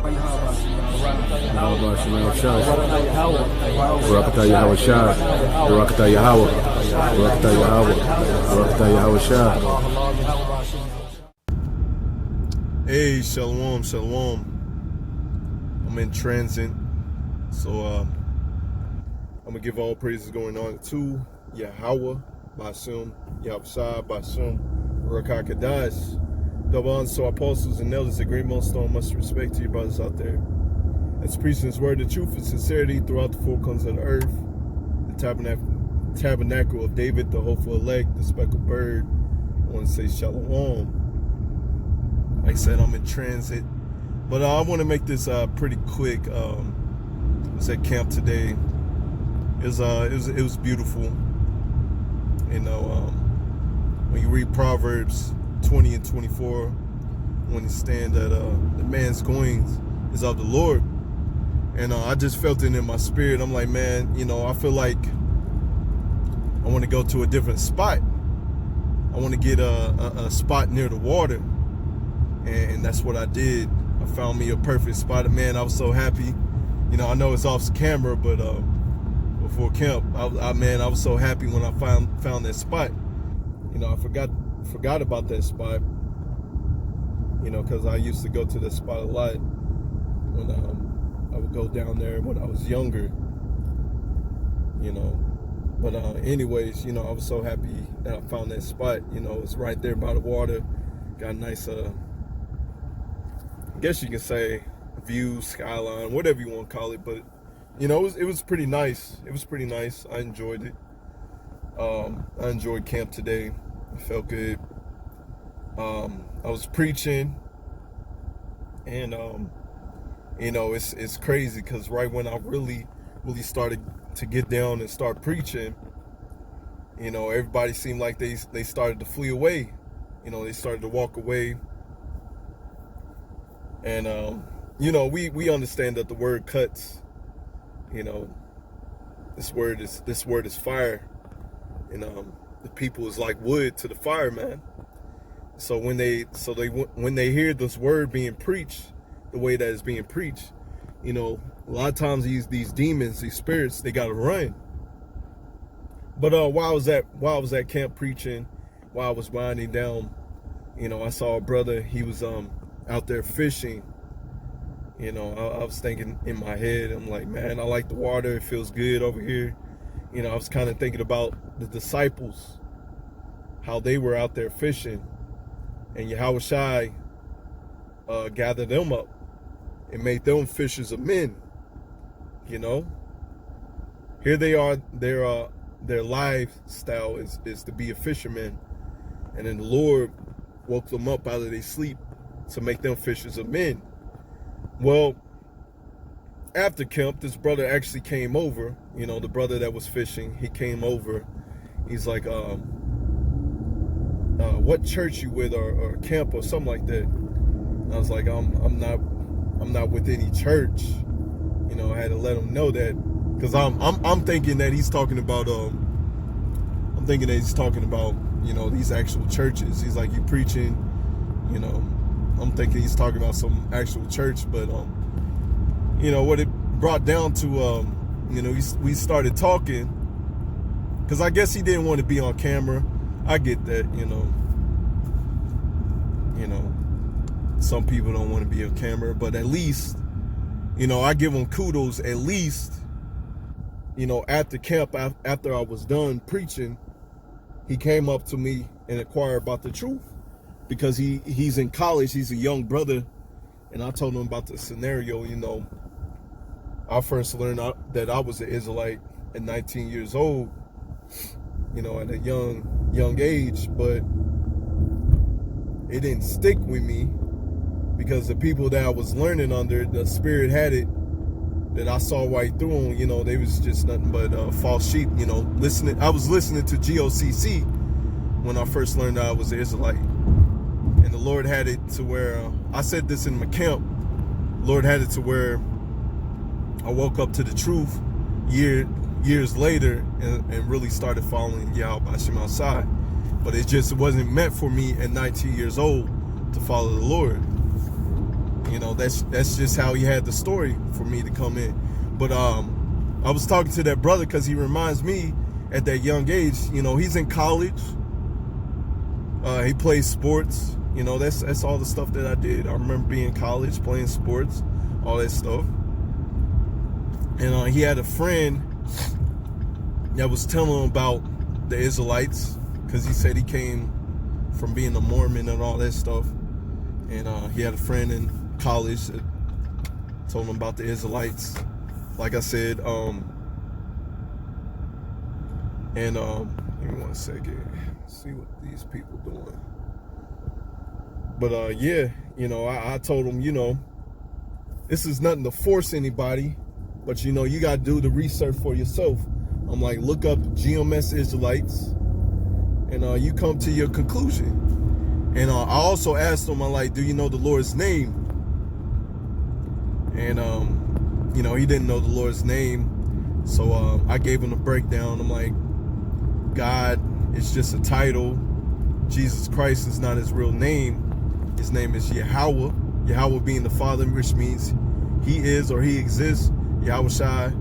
Yahweh Shemel Shah, Barakatah Yahweh Shah, Barakatah Yahweh, Barakatah Yahweh, Barakatah Yahweh Shah. Hey, shalom, shalom. I'm in transit, so I'm gonna give all praises going on to Yahweh, Basum, Yahshua, Basum, Rakakadash. So apostles and elders, a great millstone, much respect to you brothers out there. That's preaching his word, the truth and sincerity throughout the four corners of the earth. The tabernacle of David, the hopeful elect, the speckled bird. I want to say shalom. Like I said, I'm in transit, but I want to make this pretty quick. I was at camp today. It was beautiful. You know, when you read Proverbs 20 and 24, when you stand that the man's goings is of the Lord, and I just felt it in my spirit. I'm like, man, you know, I feel like I want to go to a different spot. I want to get a spot near the water, and that's what I did. I found me a perfect spot. Man, I was so happy. You know, I know it's off camera, but before camp, I was so happy when I found that spot. You know, I forgot about that spot, you know, because I used to go to that spot a lot when I would go down there when I was younger, you know. But anyways, you know, I was so happy that I found that spot. You know, it's right there by the water. Got a nice, I guess you can say, view, skyline, whatever you want to call it. But, you know, it was pretty nice. It was pretty nice. I enjoyed it. I enjoyed camp today. It felt good. I was preaching, and you know, it's crazy because right when I really started to get down and start preaching, you know, everybody seemed like they started to flee away. You know, they started to walk away, and you know, we understand that the word cuts. You know, this word is fire, and the people is like wood to the fire, man. So when they hear this word being preached, the way that it's being preached, you know, a lot of times these demons, these spirits, they gotta run. But while I was at camp preaching, while I was winding down, you know, I saw a brother. He was out there fishing. You know, I was thinking in my head, I'm like, man, I like the water. It feels good over here. You know, I was kind of thinking about the disciples, how they were out there fishing, and Yahushua gathered them up and made them fishers of men. You know, here they are. Their lifestyle is to be a fisherman, and then the Lord woke them up out of their sleep to make them fishers of men. Well, after camp, this brother actually came over. You know, the brother that was fishing, he came over. He's like, what church you with, or camp or something like that. And I was like, I'm not with any church. You know, I had to let him know that, because I'm thinking that he's talking about you know, these actual churches. He's like, you preaching, you know. I'm thinking he's talking about some actual church, but you know what it brought down to. You know, we started talking, because I guess he didn't want to be on camera. I get that, you know. You know, some people don't want to be on camera, but at least, you know, I give him kudos. At least, you know, at the camp, after I was done preaching, he came up to me and inquired about the truth, because he's in college. He's a young brother, and I told him about the scenario. You know, I first learned that I was an Israelite at 19 years old, you know, at a young age, but it didn't stick with me, because the people that I was learning under, the spirit had it that I saw right through them. You know, they was just nothing but false sheep. You know, I was listening to GOCC when I first learned that I was an Israelite. And the Lord had it to where, I said this in my camp, Lord had it to where I woke up to the truth years later and really started following Yahweh outside. But it just wasn't meant for me at 19 years old to follow the Lord. You know, that's just how he had the story for me to come in. But I was talking to that brother because he reminds me at that young age, you know, he's in college. He plays sports. You know, that's all the stuff that I did. I remember being in college, playing sports, all that stuff. And he had a friend that was telling him about the Israelites, because he said he came from being a Mormon and all that stuff. And he had a friend in college that told him about the Israelites. Like I said, give me 1 second. Let's see what these people doing. But yeah, you know, I told him, you know, this is nothing to force anybody, but you know, you got to do the research for yourself. I'm like, look up GMS Israelites, and you come to your conclusion. And I also asked him, I'm like, do you know the Lord's name? And you know, he didn't know the Lord's name, so I gave him a breakdown. I'm like, God is just a title. Jesus Christ is not his real name. His name is Yahweh. Yahweh being the Father, which means he is or he exists. Yahushai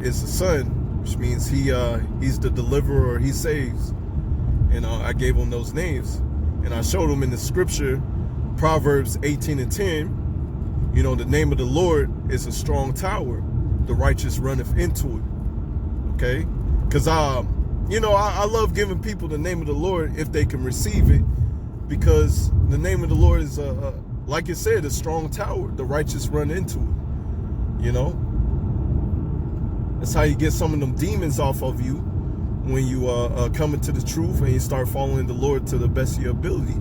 is the Son, which means he's the deliverer or he saves. And I gave him those names. And I showed him in the scripture, Proverbs 18:10, you know, the name of the Lord is a strong tower. The righteous runneth into it. Okay? Because, you know, I love giving people the name of the Lord if they can receive it. Because the name of the Lord is, like it said, a strong tower. The righteous run into it. You know? That's how you get some of them demons off of you when you come into the truth and you start following the Lord to the best of your ability.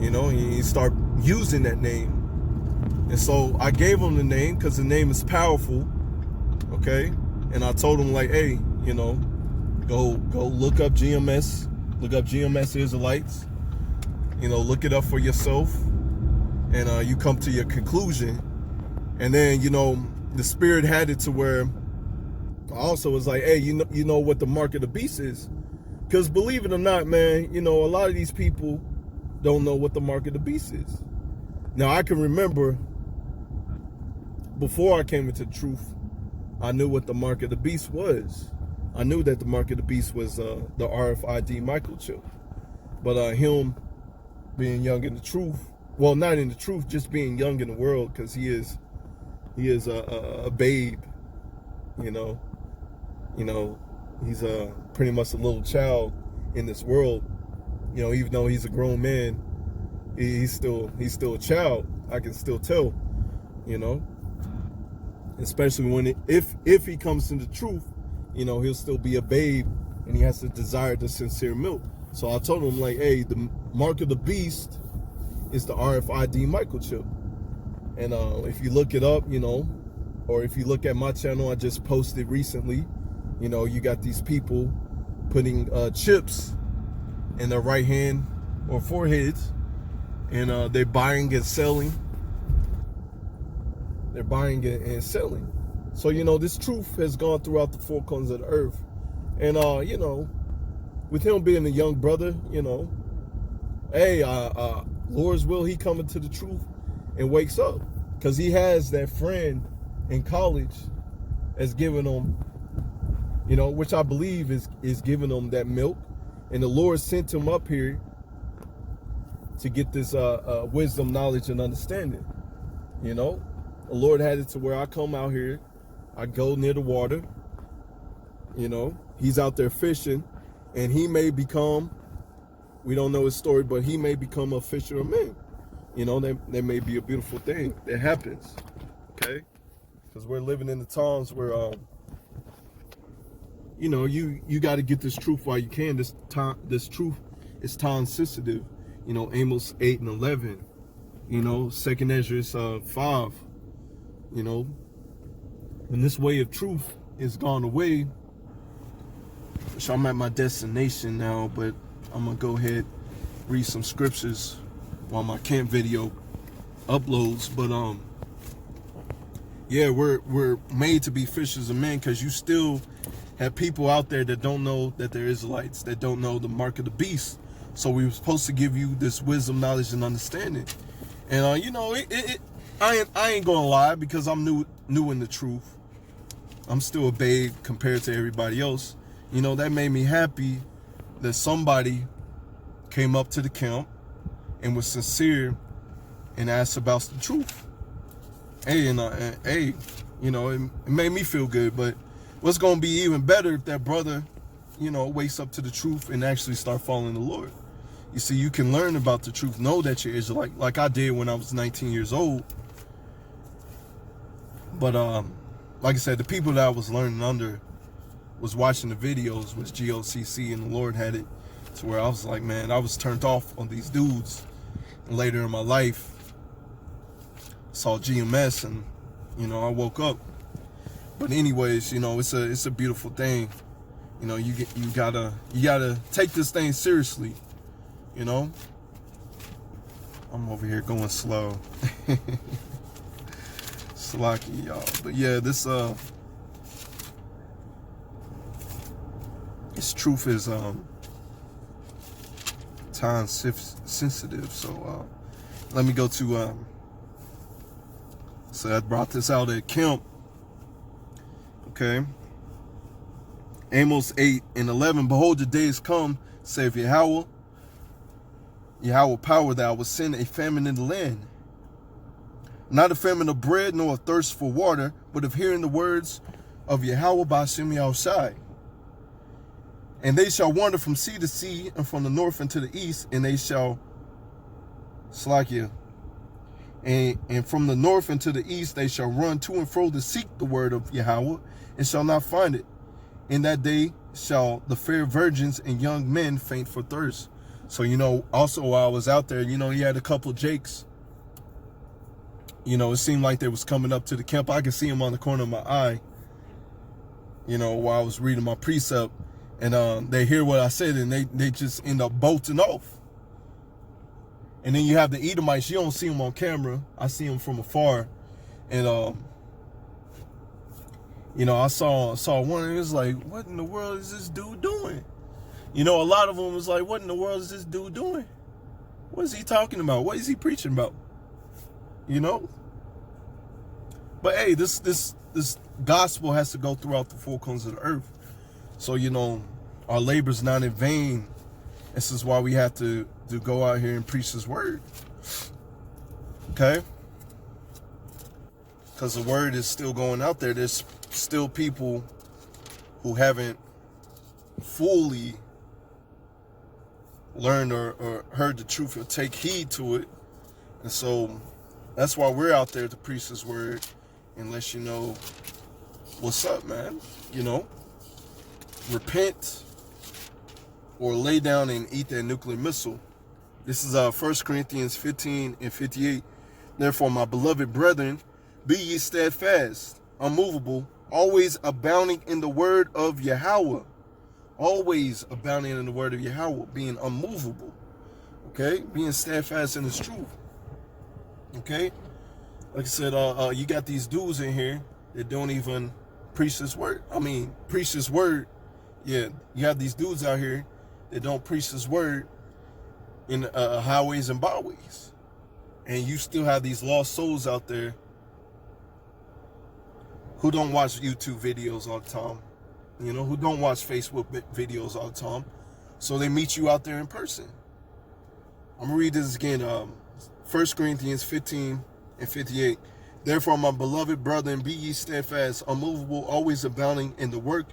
You know, and you start using that name. And so I gave him the name because the name is powerful. Okay? And I told him, like, hey, you know, go look up GMS. Look up GMS Israelites. You know, look it up for yourself. And you come to your conclusion. And then, you know, the Spirit had it to where I also was like, hey, you know what the mark of the beast is? Because believe it or not, man, you know, a lot of these people don't know what the mark of the beast is. Now, I can remember before I came into the truth, I knew what the mark of the beast was. I knew that the mark of the beast was the RFID microchip. But him being young in the truth, well, not in the truth, just being young in the world, because he is a babe, you know. You know, he's pretty much a little child in this world. You know, even though he's a grown man, he's still a child. I can still tell, you know. Especially when if he comes to the truth, you know, he'll still be a babe and he has to desire the sincere milk. So I told him, like, hey, the mark of the beast is the RFID microchip. And if you look it up, you know, or if you look at my channel, I just posted recently, you know, you got these people putting chips in their right hand or foreheads, and they're buying and selling. They're buying and selling. So, you know, this truth has gone throughout the four corners of the earth. And, you know, with him being a young brother, you know, hey, Lord's will, he coming to the truth and wakes up. Because he has that friend in college that's giving him, you know, which I believe is giving him that milk. And the Lord sent him up here to get this wisdom, knowledge, and understanding. You know, the Lord had it to where I come out here, I go near the water, you know, he's out there fishing, and he may become, we don't know his story, but he may become a fisher of men. You know, that may be a beautiful thing that happens, okay? Because we're living in the times where, you know, you got to get this truth while you can. This truth is time sensitive. You know, Amos 8:11. You know, 2nd Ezra 5. You know, when this way of truth is gone away, which I'm at my destination now, but I'm gonna go ahead read some scriptures while my camp video uploads. But yeah, we're made to be fishers of men, because you still have people out there that don't know that they're Israelites, that don't know the mark of the beast. So we were supposed to give you this wisdom, knowledge, and understanding. And you know, I ain't gonna lie, because I'm new in the truth. I'm still a babe compared to everybody else. You know, that made me happy that somebody came up to the camp and was sincere and asked about the truth. Hey, hey, you know, it made me feel good. But what's gonna be even better if that brother, you know, wakes up to the truth and actually start following the Lord. You see, you can learn about the truth, know that you're Israelite, like I did when I was 19 years old. But like I said, the people that I was learning under was watching the videos, was GOCC, and the Lord had it to where I was like, man, I was turned off on these dudes. And later in my life, saw GMS, and you know, I woke up. But anyways, you know, it's a beautiful thing. You know, you gotta take this thing seriously. You know, I'm over here going slow. Slacky, y'all. But yeah, this truth is time sensitive. So let me go to so I brought this out at camp. Okay. Amos 8:11. Behold, the days come, saith Yahweh power, that I will send a famine in the land. Not a famine of bread, nor a thirst for water, but of hearing the words of Yahweh by Yahushai. And they shall wander from sea to sea, and from the north into the east, and they shall slakia. And from the north into the east they shall run to and fro to seek the word of Yahweh, and shall not find it. In that day shall the fair virgins and young men faint for thirst. So, you know, also while I was out there, you know, you had a couple of Jakes. You know, it seemed like they was coming up to the camp. I could see them on the corner of my eye, you know, while I was reading my precept. And they hear what I said, and they just end up bolting off. And then you have the Edomites. You don't see them on camera. I see them from afar. And, you know, I saw one, and it was like, what in the world is this dude doing? You know, a lot of them was like, what in the world is this dude doing? What is he talking about? What is he preaching about? You know? But hey, this gospel has to go throughout the four corners of the earth. So, you know, our labor's not in vain. This is why we have to go out here and preach his word. Okay? Because the word is still going out there. There's still people who haven't fully learned or heard the truth or take heed to it. And so that's why we're out there to preach his word and let you know what's up, man. You know, repent or lay down and eat that nuclear missile. This is 1 Corinthians 15:58. Therefore, my beloved brethren, be ye steadfast, unmovable, always abounding in the word of Yahweh. Always abounding in the word of Yahweh, being unmovable. Okay? Being steadfast in his truth. Okay? Like I said, you got these dudes in here that don't even preach this word. I mean, preach this word. Yeah, you have these dudes out here that don't preach this word in highways and byways. And you still have these lost souls out there who don't watch YouTube videos all the time. You know, who don't watch Facebook videos all the time. So they meet you out there in person. I'm going to read this again. 1 Corinthians 15:58. Therefore, my beloved brethren, be ye steadfast, unmovable, always abounding in the work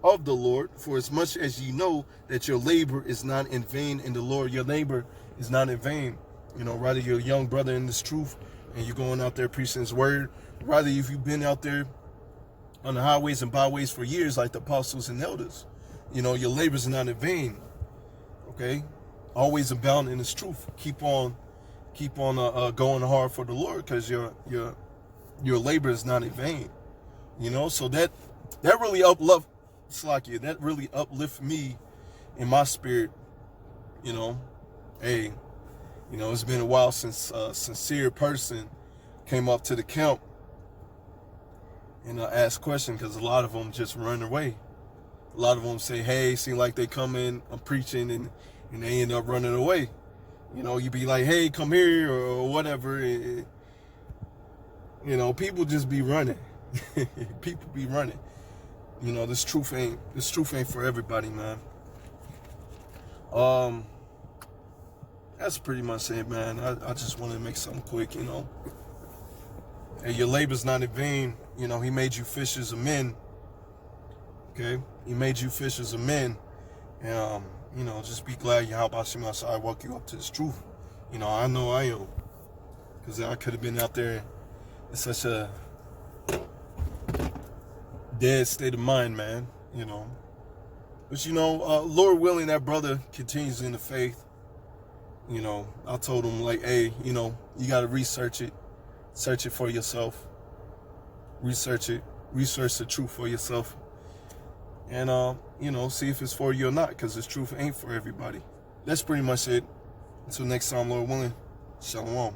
of the Lord. For as much as ye know that your labor is not in vain in the Lord. Your labor is not in vain. You know, rather you're a young brother in this truth and you're going out there preaching his word. Rather if you've been out there on the highways and byways for years like the apostles and elders, you know, your labor is not in vain. Okay? Always abound in his truth. Keep on going hard for the Lord, because your labor is not in vain. You know, so that really that really uplift me in my spirit. You know, hey, you know, it's been a while since a sincere person came up to the camp and asked questions, because a lot of them just run away. A lot of them say, hey, seem like they come in, I'm preaching, and they end up running away. You know, you be like, hey, come here or whatever. You know, people just be running. People be running. You know, this truth ain't for everybody, man. That's pretty much it, man. I just wanted to make something quick, you know. Hey, your labor's not in vain. You know, he made you fishers of men. Okay? He made you fishers of men. And, you know, just be glad YASHAMIAHLA woke you up to this truth. You know I am. Because I could have been out there in such a dead state of mind, man. You know. But, you know, Lord willing, that brother continues in the faith. You know, I told him, like, hey, you know, you got to research it. Search it for yourself. Research it. Research the truth for yourself. And, you know, see if it's for you or not, because this truth ain't for everybody. That's pretty much it. Until next time, Lord willing, shalom.